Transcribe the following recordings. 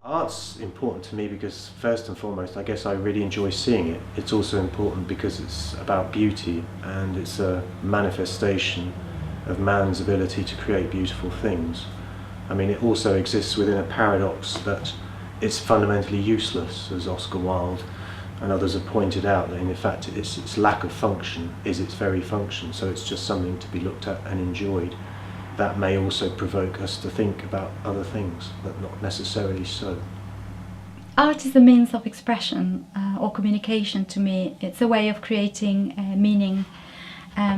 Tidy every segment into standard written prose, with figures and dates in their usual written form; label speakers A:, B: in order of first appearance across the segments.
A: Art's important to me because, first and foremost, I guess I really enjoy seeing it. It's also important because it's about beauty, and it's a manifestation of man's ability to create beautiful things. I mean, it also exists within a paradox that it's fundamentally useless, as Oscar Wilde and others have pointed out, that in fact its lack of function is its very function, so it's just something to be looked at and enjoyed. That may also provoke us to think about other things, but not necessarily so.
B: Art is a means of expression or communication to me. It's a way of creating meaning.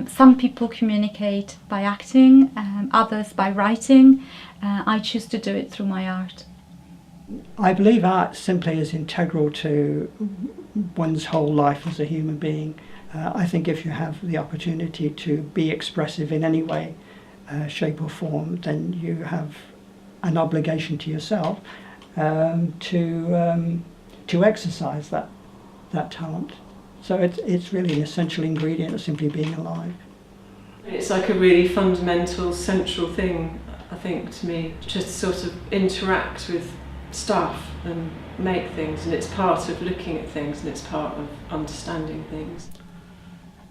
B: Some people communicate by acting, others by writing. I choose to do it through my art.
C: I believe art simply is integral to one's whole life as a human being. I think if you have the opportunity to be expressive in any way, shape or form, then you have an obligation to yourself to exercise that talent. So it's really an essential ingredient of simply being alive.
D: It's like a really fundamental, central thing, I think, to me, just sort of interact with stuff and make things, and it's part of looking at things, and it's part of understanding things.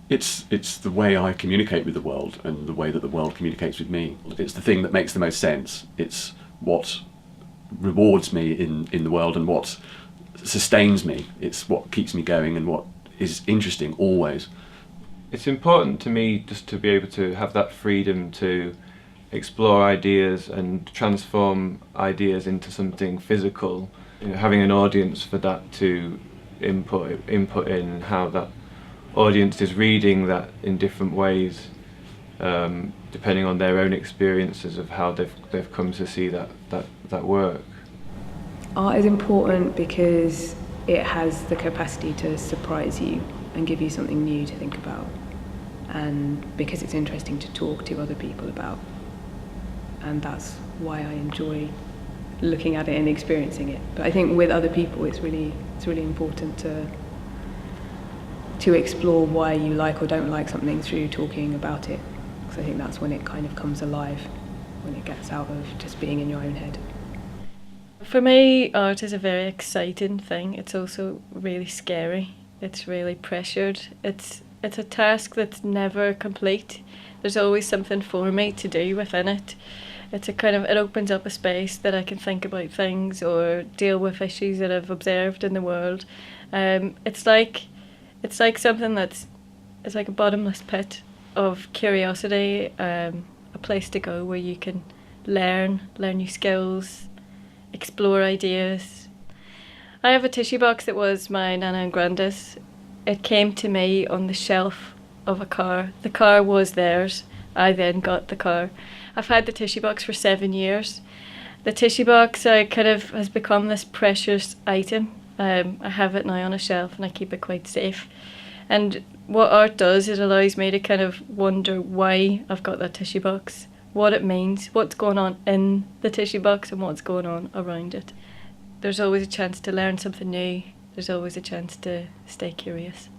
E: It's the way I communicate with the world and the way that the world communicates with me. It's the thing that makes the most sense. It's what rewards me in the world and what sustains me. It's what keeps me going and what is interesting always.
F: It's important to me just to be able to have that freedom to explore ideas and transform ideas into something physical. You know, having an audience for that to input in, how that audience is reading that in different ways, depending on their own experiences of how they've come to see that work.
G: Art is important because it has the capacity to surprise you and give you something new to think about, and because it's interesting to talk to other people about, and that's why I enjoy looking at it and experiencing it. But I think with other people it's really important to explore why you like or don't like something through talking about it, because I think that's when it kind of comes alive, when it gets out of just being in your own head.
H: For me, art is a very exciting thing. It's also really scary. It's really pressured. It's a task that's never complete. There's always something for me to do within it. It opens up a space that I can think about things or deal with issues that I've observed in the world. It's like something it's like a bottomless pit of curiosity, a place to go where you can learn new skills, explore ideas. I have a tissue box that was my Nana and Granda's. It came to me on the shelf of a car. The car was theirs. I then got the car. I've had the tissue box for 7 years. The tissue box has become this precious item. I have it now on a shelf and I keep it quite safe. And what art does, it allows me to kind of wonder why I've got that tissue box, what it means, what's going on in the tissue box and what's going on around it. There's always a chance to learn something new. There's always a chance to stay curious.